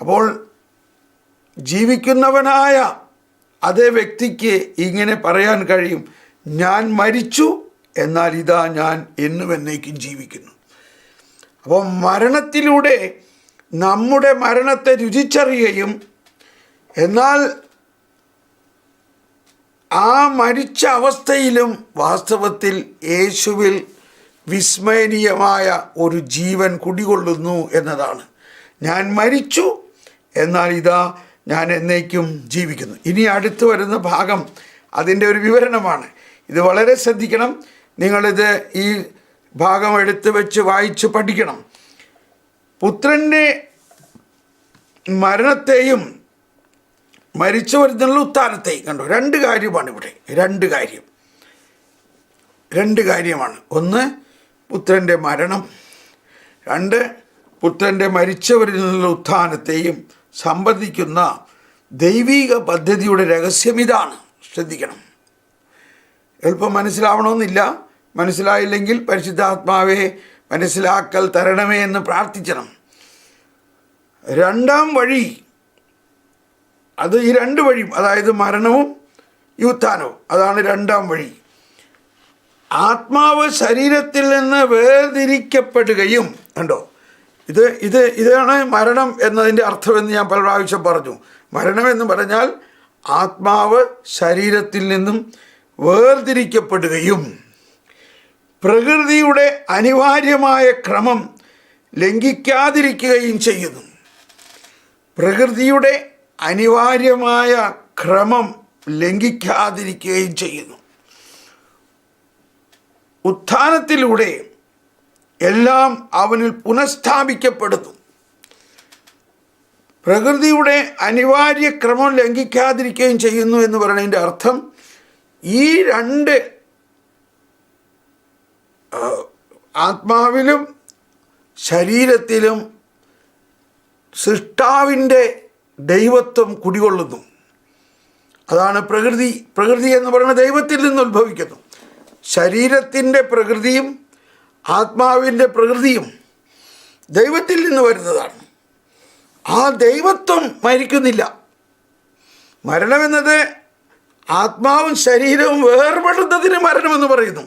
അപ്പോൾ ജീവിക്കുന്നവനായ അതേ വ്യക്തിക്ക് ഇങ്ങനെ പറയാൻ കഴിയും, ഞാൻ മരിച്ചു, എന്നാൽ ഇതാ ഞാൻ എന്നും എന്നേക്കും ജീവിക്കുന്നു. അപ്പോൾ മരണത്തിലൂടെ നമ്മുടെ മരണത്തെ രുചിച്ചറിയുകയും, എന്നാൽ ആ മരിച്ച അവസ്ഥയിലും വാസ്തവത്തിൽ യേശുവിൽ വിസ്മയനീയമായ ഒരു ജീവൻ കുടികൊള്ളുന്നു എന്നതാണ്. ഞാൻ മരിച്ചു, എന്നാൽ ഇതാ ഞാൻ എന്നേക്കും ജീവിക്കുന്നു. ഇനി അടുത്ത് വരുന്ന ഭാഗം അതിൻ്റെ ഒരു വിവരണമാണ്. ഇത് വളരെ ശ്രദ്ധിക്കണം. നിങ്ങളിത് ഈ ഭാഗം എടുത്ത് വെച്ച് വായിച്ച് പഠിക്കണം. പുത്രൻ്റെ മരണത്തെയും മരിച്ചവരിൽ ഉത്ഥാനത്തെയും കണ്ടു. രണ്ട് കാര്യമാണ് ഇവിടെ. രണ്ട് കാര്യമാണ്. ഒന്ന് പുത്രൻ്റെ മരണം, രണ്ട് പുത്രൻ്റെ മരിച്ചവരിൽ നിന്നുള്ള ഉത്ഥാനത്തെയും സംബന്ധിക്കുന്ന ദൈവിക പദ്ധതിയുടെ രഹസ്യം ഇതാണ്. ശ്രദ്ധിക്കണം. എളുപ്പം മനസ്സിലാവണമെന്നില്ല. മനസ്സിലായില്ലെങ്കിൽ പരിശുദ്ധാത്മാവെ മനസ്സിലാക്കൽ തരണമേ എന്ന് പ്രാർത്ഥിക്കണം. രണ്ടാം വഴി, അത് ഈ രണ്ട് വഴിയും, അതായത് മരണവും ഈ ഉത്ഥാനവും, അതാണ് രണ്ടാം വഴി. ആത്മാവ് ശരീരത്തിൽ നിന്ന് വേർതിരിക്കപ്പെടുകയും, കണ്ടോ, ഇതാണ് മരണം എന്നതിൻ്റെ അർത്ഥമെന്ന് ഞാൻ പല പ്രാവശ്യം പറഞ്ഞു. മരണം എന്ന് പറഞ്ഞാൽ ആത്മാവ് ശരീരത്തിൽ നിന്നും വേർതിരിക്കപ്പെടുകയും പ്രകൃതിയുടെ അനിവാര്യമായ ക്രമം ലംഘിക്കാതിരിക്കുകയും ചെയ്യുന്നു. പ്രകൃതിയുടെ അനിവാര്യമായ ക്രമം ലംഘിക്കാതിരിക്കുകയും ചെയ്യുന്നു. ഉത്ഥാനത്തിലൂടെ എല്ലാം അവനിൽ പുനഃസ്ഥാപിക്കപ്പെടുന്നു. പ്രകൃതിയുടെ അനിവാര്യ ക്രമം ലംഘിക്കാതിരിക്കുകയും ചെയ്യുന്നു എന്ന് പറയുന്നതിൻ്റെ അർത്ഥം ഈ രണ്ട് ആത്മാവിലും ശരീരത്തിലും സൃഷ്ടാവിൻ്റെ ദൈവത്വം കുടികൊള്ളുന്നു. അതാണ് പ്രകൃതി എന്ന് പറയുന്നത് ദൈവത്തിൽ നിന്ന് ഉത്ഭവിക്കുന്നു. ശരീരത്തിൻ്റെ പ്രകൃതിയും ആത്മാവിൻ്റെ പ്രകൃതിയും ദൈവത്തിൽ നിന്ന് വരുന്നതാണ്. ആ ദൈവത്വം മരിക്കുന്നില്ല. മരണമെന്നത് ആത്മാവും ശരീരവും വേർപെടുന്നതിന് മരണമെന്ന് പറയുന്നു.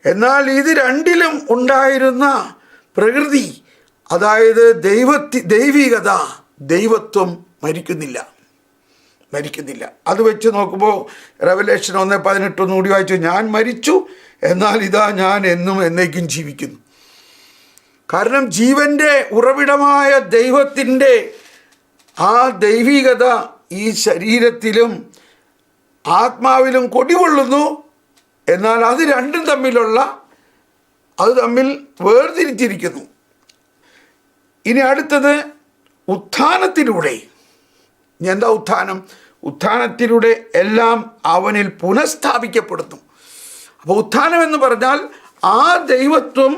എന്നാൽ ഇത് രണ്ടിലും ഉണ്ടായിരുന്ന പ്രകൃതി, അതായത് ദൈവികത, ദൈവത്വം മരിക്കുന്നില്ല. അത് വെച്ച് നോക്കുമ്പോൾ റെവലേഷൻ 1:18 ഒന്നുകൂടി വായിച്ചു, ഞാൻ മരിച്ചു എന്നാൽ ഇതാ ഞാൻ എന്നും എന്നേക്കും ജീവിക്കുന്നു. കാരണം ജീവൻ്റെ ഉറവിടമായ ദൈവത്തിൻ്റെ ആ ദൈവികത ഈ ശരീരത്തിലും ആത്മാവിലും കൊടികൊള്ളുന്നു. എന്നാൽ അത് രണ്ടും തമ്മിൽ വേർതിരിച്ചിരിക്കുന്നു. ഇനി അടുത്തത് ഉത്ഥാനത്തിലൂടെ. എന്താ ഉത്ഥാനം? ഉത്ഥാനത്തിലൂടെ എല്ലാം അവനിൽ പുനഃസ്ഥാപിക്കപ്പെടുന്നു. അപ്പോൾ ഉത്ഥാനം എന്ന് പറഞ്ഞാൽ ആ ദൈവത്വം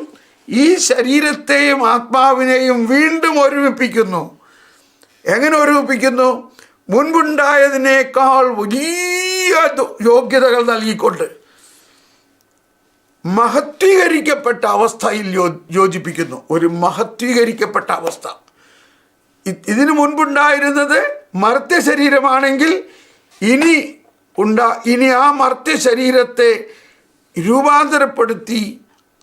ഈ ശരീരത്തെയും ആത്മാവിനെയും വീണ്ടും ഒരുമിപ്പിക്കുന്നു. എങ്ങനെ ഒരുമിപ്പിക്കുന്നു? മുൻപുണ്ടായതിനേക്കാൾ വലിയ യോഗ്യതകൾ നൽകിക്കൊണ്ട് മഹത്വീകരിക്കപ്പെട്ട അവസ്ഥയിൽ യോജിപ്പിക്കുന്നു. ഒരു മഹത്വീകരിക്കപ്പെട്ട അവസ്ഥ. ഇതിനു മുൻപുണ്ടായിരുന്നത് മർത്യ ശരീരമാണെങ്കിൽ ഇനി ആ മർത്യ ശരീരത്തെ രൂപാന്തരപ്പെടുത്തി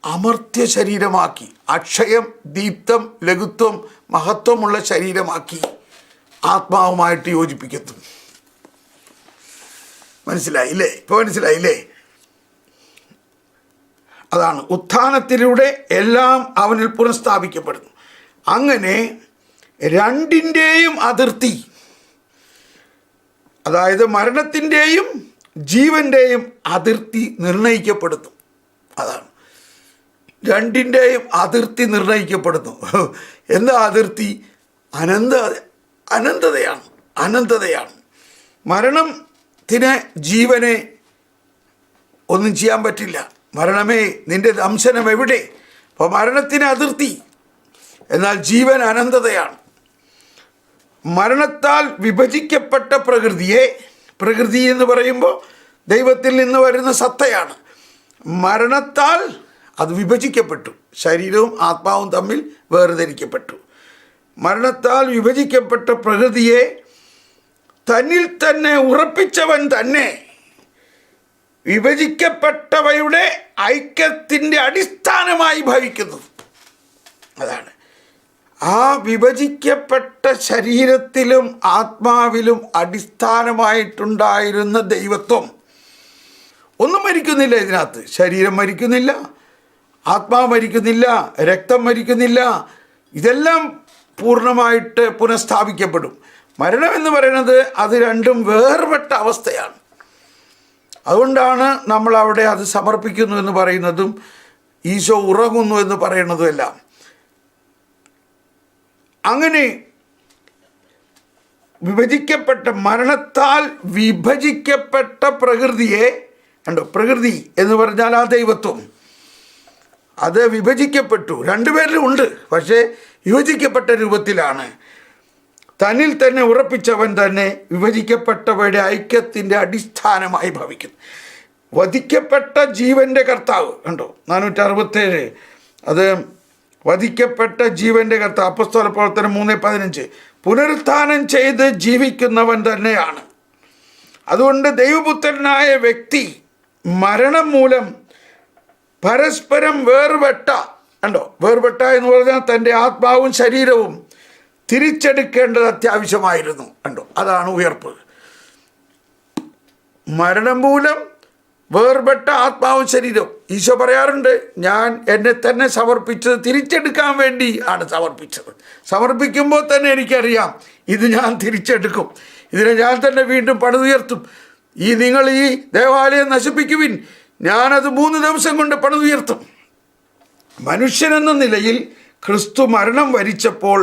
അമർത്യ ശരീരമാക്കി, അക്ഷയം, ദീപ്തം, ലഘുത്വം, മഹത്വമുള്ള ശരീരമാക്കി ആത്മാവുമായിട്ട് യോജിപ്പിക്കുന്നു. മനസ്സിലായില്ലേ? ഇപ്പോൾ മനസ്സിലായില്ലേ? അതാണ് ഉത്ഥാനത്തിലൂടെ എല്ലാം അവനിൽ പുനഃസ്ഥാപിക്കപ്പെടുന്നു. അങ്ങനെ രണ്ടിൻ്റെയും അതിർത്തി, അതായത് മരണത്തിൻ്റെയും ജീവൻ്റെയും അതിർത്തി നിർണയിക്കപ്പെടുന്നു. അതാണ് രണ്ടിൻ്റെയും അതിർത്തി നിർണയിക്കപ്പെടുന്നു. എന്താ അതിർത്തി? അനന്തതയാണ്. മരണത്തിന് ജീവനെ ഒന്നും ചെയ്യാൻ പറ്റില്ല. മരണമേ നിന്റെ ദംശനം എവിടെ? അപ്പോൾ മരണത്തിന് അതിർത്തി, എന്നാൽ ജീവൻ അനന്തതയാണ്. മരണത്താൽ വിഭജിക്കപ്പെട്ട പ്രകൃതി എന്ന് പറയുമ്പോൾ ദൈവത്തിൽ നിന്ന് വരുന്ന സത്തയാണ്. മരണത്താൽ അത് വിഭജിക്കപ്പെട്ടു. ശരീരവും ആത്മാവും തമ്മിൽ വേർതിരിക്കപ്പെട്ടു. മരണത്താൽ വിഭജിക്കപ്പെട്ട പ്രകൃതിയെ തന്നിൽ തന്നെ ഉറപ്പിച്ചവൻ തന്നെ വിഭജിക്കപ്പെട്ടവയുടെ ഐക്യത്തിൻ്റെ അടിസ്ഥാനമായി ഭവിക്കുന്നു. അതാണ് ആ വിഭജിക്കപ്പെട്ട ശരീരത്തിലും ആത്മാവിലും അടിസ്ഥാനമായിട്ടുണ്ടായിരുന്ന ദൈവത്വം. ഒന്നും മരിക്കുന്നില്ല ഇതിനകത്ത്. ശരീരം മരിക്കുന്നില്ല, ആത്മാവ് മരിക്കുന്നില്ല, രക്തം മരിക്കുന്നില്ല. ഇതെല്ലാം പൂർണ്ണമായിട്ട് പുനഃസ്ഥാപിക്കപ്പെടും. മരണം എന്ന് പറയുന്നത് അത് രണ്ടും വേർപെട്ട അവസ്ഥയാണ്. അതുകൊണ്ടാണ് നമ്മൾ അവിടെ അത് സമർപ്പിക്കുന്നു എന്ന് പറയുന്നതും ഈശോ ഉറങ്ങുന്നു എന്ന് പറയുന്നതും എല്ലാം. അങ്ങനെ മരണത്താൽ വിഭജിക്കപ്പെട്ട പ്രകൃതിയെ കണ്ടോ, പ്രകൃതി എന്ന് പറഞ്ഞാൽ ആ ദൈവത്വം അത് വിഭജിക്കപ്പെട്ടു. രണ്ടുപേരിലും ഉണ്ട്, പക്ഷേ വിഭജിക്കപ്പെട്ട രൂപത്തിലാണ്. തന്നിൽ തന്നെ ഉറപ്പിച്ചവൻ തന്നെ വിഭജിക്കപ്പെട്ടവയുടെ ഐക്യത്തിൻ്റെ അടിസ്ഥാനമായി ഭവിക്കുന്നു. വധിക്കപ്പെട്ട ജീവൻ്റെ കർത്താവ് കണ്ടോ, 467. അത് വധിക്കപ്പെട്ട ജീവൻ്റെ കർത്താവ്. അപ്പോസ്തല പ്രവർത്തനം 3:15. പുനരുത്ഥാനം ചെയ്ത് ജീവിക്കുന്നവൻ തന്നെയാണ്. അതുകൊണ്ട് ദൈവപുത്രനായ വ്യക്തി മരണം മൂലം പരസ്പരം വേർപെട്ട എന്ന് പറഞ്ഞാൽ തൻ്റെ ആത്മാവും ശരീരവും തിരിച്ചെടുക്കേണ്ടത് അത്യാവശ്യമായിരുന്നു. അതാണ് ഉയർപ്പ്. മരണം മൂലം വേർപെട്ട ആത്മാവും ശരീരവും. ഈശോ പറയാറുണ്ട്, ഞാൻ എന്നെ തന്നെ സമർപ്പിച്ചത് തിരിച്ചെടുക്കാൻ വേണ്ടി ആണ് സമർപ്പിച്ചത്. സമർപ്പിക്കുമ്പോൾ തന്നെ എനിക്കറിയാം ഇത് ഞാൻ തിരിച്ചെടുക്കും, ഇതിനെ ഞാൻ തന്നെ വീണ്ടും പണിതുയർത്തും. നിങ്ങൾ ഈ ദേവാലയം നശിപ്പിക്കുവിൻ, ഞാനത് 3 ദിവസം കൊണ്ട് പണിതുയർത്തും. മനുഷ്യനെന്ന നിലയിൽ ക്രിസ്തു മരണം വരിച്ചപ്പോൾ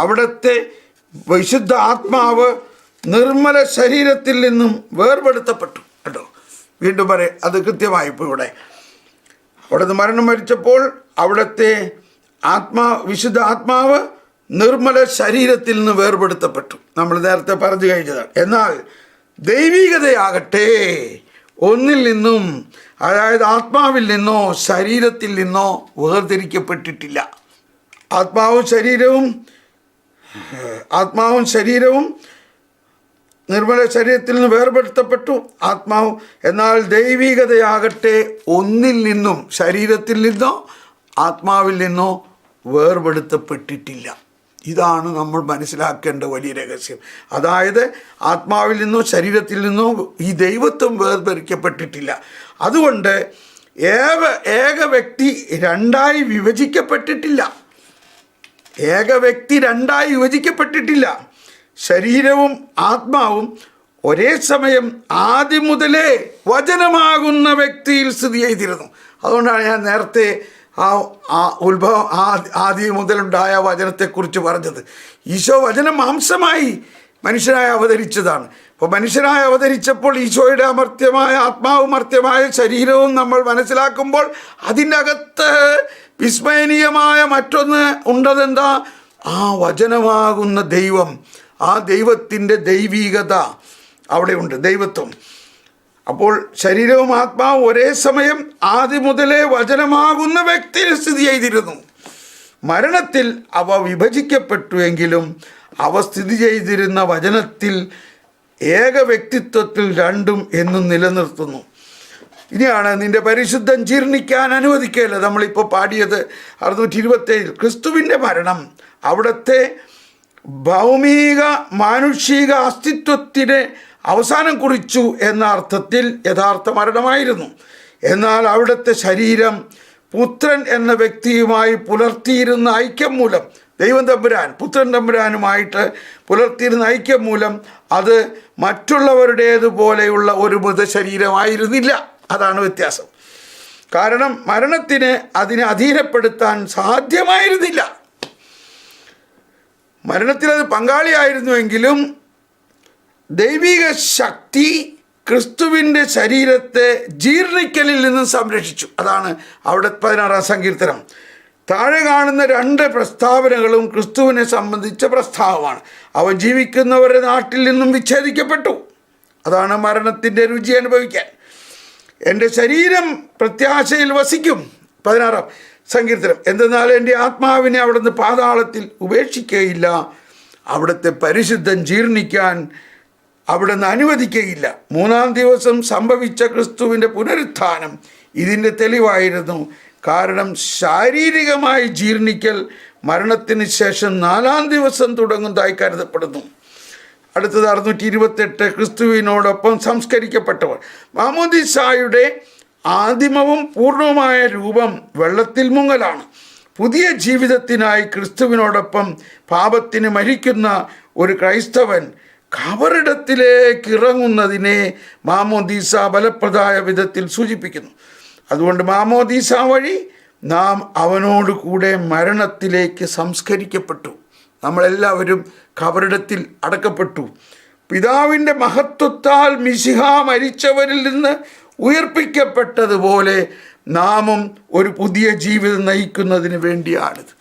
അവിടുത്തെ വിശുദ്ധ ആത്മാവ് നിർമ്മല ശരീരത്തിൽ നിന്നും വേർപെടുത്തപ്പെട്ടു. കേട്ടോ, വീണ്ടും പറയാം, അത് കൃത്യമായി. ഇപ്പോൾ അവിടുന്ന് മരണം മരിച്ചപ്പോൾ അവിടുത്തെ വിശുദ്ധ ആത്മാവ് നിർമ്മല ശരീരത്തിൽ നിന്ന് വേർപെടുത്തപ്പെട്ടു. നമ്മൾ നേരത്തെ പറഞ്ഞു കഴിഞ്ഞതാണ്. എന്നാൽ ദൈവികതയാകട്ടെ ഒന്നിൽ നിന്നും, അതായത് ആത്മാവിൽ നിന്നോ ശരീരത്തിൽ നിന്നോ വേർതിരിക്കപ്പെട്ടിട്ടില്ല. ആത്മാവും ശരീരവും നിർമ്മല ശരീരത്തിൽ നിന്ന് വേർപെടുത്തപ്പെട്ടു. എന്നാൽ ദൈവികതയാകട്ടെ ഒന്നിൽ നിന്നും, ശരീരത്തിൽ നിന്നോ ആത്മാവിൽ നിന്നോ വേർപെടുത്തപ്പെട്ടിട്ടില്ല. ഇതാണ് നമ്മൾ മനസ്സിലാക്കേണ്ട വലിയ രഹസ്യം. അതായത് ആത്മാവിൽ നിന്നോ ശരീരത്തിൽ നിന്നോ ഈ ദൈവത്വം വേർതിരിക്കപ്പെട്ടിട്ടില്ല. അതുകൊണ്ട് ഏക വ്യക്തി രണ്ടായി വിഭജിക്കപ്പെട്ടിട്ടില്ല. ശരീരവും ആത്മാവും ഒരേ സമയം ആദ്യം മുതലേ വചനമാകുന്ന വ്യക്തിയിൽ സ്ഥിതി ചെയ്തിരുന്നു. അതുകൊണ്ടാണ് ഞാൻ നേരത്തെ ആദ്യം മുതലുണ്ടായ വചനത്തെക്കുറിച്ച് പറഞ്ഞത്. ഈശോ വചനം മാംസമായി മനുഷ്യനായി അവതരിച്ചതാണ്. അപ്പോൾ മനുഷ്യനായി അവതരിച്ചപ്പോൾ ഈശോയുടെ അമർത്യമായ ആത്മാവും മർത്യമായ ശരീരവും നമ്മൾ മനസ്സിലാക്കുമ്പോൾ അതിൻ്റെ അകത്ത് വിസ്മയനീയമായ മറ്റൊന്ന് ഉണ്ടതെന്താ? ആ വചനമാകുന്ന ദൈവം, ആ ദൈവത്തിൻ്റെ ദൈവീകത അവിടെയുണ്ട്, ദൈവത്വം. അപ്പോൾ ശരീരവും ആത്മാവും ഒരേ സമയം ആദ്യം മുതലേ വചനമാകുന്ന വ്യക്തിയിൽ സ്ഥിതി ചെയ്തിരുന്നു. മരണത്തിൽ അവ വിഭജിക്കപ്പെട്ടുവെങ്കിലും അവ സ്ഥിതി ചെയ്തിരുന്ന വചനത്തിൽ ഏക വ്യക്തിത്വത്തിൽ രണ്ടും എന്നും നിലനിർത്തുന്നു. ഇനിയാണ് നിന്റെ പരിശുദ്ധം ജീർണിക്കാൻ അനുവദിക്കുകയില്ല. നമ്മളിപ്പോൾ പാടിയത് 627. ക്രിസ്തുവിൻ്റെ മരണം അവിടുത്തെ ഭൗമിക മാനുഷിക അസ്തിത്വത്തിന് അവസാനം കുറിച്ചു എന്ന അർത്ഥത്തിൽ യഥാർത്ഥ മരണമായിരുന്നു. എന്നാൽ അവിടുത്തെ ശരീരം പുത്രൻ എന്ന വ്യക്തിയുമായി പുലർത്തിയിരുന്ന ഐക്യം മൂലം, ദൈവം തമ്പുരാൻ പുത്രൻ തമ്പുരാനുമായിട്ട് പുലർത്തിയിരുന്ന ഐക്യം മൂലം അത് മറ്റുള്ളവരുടേതുപോലെയുള്ള ഒരു മൃതശരീരമായിരുന്നില്ല. അതാണ് വ്യത്യാസം. കാരണം മരണത്തിന് അതിനെ അധീനപ്പെടുത്താൻ സാധ്യമായിരുന്നില്ല. മരണത്തിൽ അത് പങ്കാളിയായിരുന്നുവെങ്കിലും ദൈവിക ശക്തി ക്രിസ്തുവിൻ്റെ ശരീരത്തെ ജീർണിക്കലിൽ നിന്നും സംരക്ഷിച്ചു. അതാണ് അവിടെ 16-ാം സങ്കീർത്തനം. താഴെ കാണുന്ന 2 പ്രസ്താവനകളും ക്രിസ്തുവിനെ സംബന്ധിച്ച പ്രസ്താവമാണ്. അവൻ ജീവിക്കുന്നവരുടെ നാട്ടിൽ നിന്നും വിച്ഛേദിക്കപ്പെട്ടു. അതാണ് മരണത്തിൻ്റെ രുചി അനുഭവിക്കാൻ. എൻ്റെ ശരീരം പ്രത്യാശയിൽ വസിക്കും. 16-ാം സങ്കീർത്തനം. എന്തെന്നാൽ എൻ്റെ ആത്മാവിനെ അവിടുന്ന് പാതാളത്തിൽ ഉപേക്ഷിക്കുകയില്ല. അവിടുത്തെ പരിശുദ്ധം ജീർണിക്കാൻ അവിടുന്ന് അനുവദിക്കുകയില്ല. 3-ാം ദിവസം സംഭവിച്ച ക്രിസ്തുവിൻ്റെ പുനരുത്ഥാനം ഇതിൻ്റെ തെളിവായിരുന്നു. കാരണം ശാരീരികമായി ജീർണിക്കൽ മരണത്തിന് ശേഷം 4-ാം ദിവസം തുടങ്ങുന്നതായി കരുതപ്പെടുന്നു. അടുത്തത് 628. ക്രിസ്തുവിനോടൊപ്പം സംസ്കരിക്കപ്പെട്ടവർ. മാമോദീസായുടെ ആദിമവും പൂർണ്ണവുമായ രൂപം വെള്ളത്തിൽ മുങ്ങലാണ്. പുതിയ ജീവിതത്തിനായി ക്രിസ്തുവിനോടൊപ്പം പാപത്തിന് മരിക്കുന്ന ഒരു ക്രൈസ്തവൻ കബറിടത്തിലേക്ക് ഇറങ്ങുന്നതിനെ മാമോദീസ ഫലപ്രദമായ വിധത്തിൽ സൂചിപ്പിക്കുന്നു. അതുകൊണ്ട് മാമോദീസ വഴി നാം അവനോട് കൂടെ മരണത്തിലേക്ക് സംസ്കരിക്കപ്പെട്ടു. നമ്മളെല്ലാവരും കബറിടത്തിൽ അടക്കപ്പെട്ടു. പിതാവിൻ്റെ മഹത്വത്താൽ മിശിഹ മരിച്ചവരിൽ നിന്ന് ഉയർപ്പിക്കപ്പെട്ടതുപോലെ നാമും ഒരു പുതിയ ജീവിതം നയിക്കുന്നതിന് വേണ്ടിയാണിത്.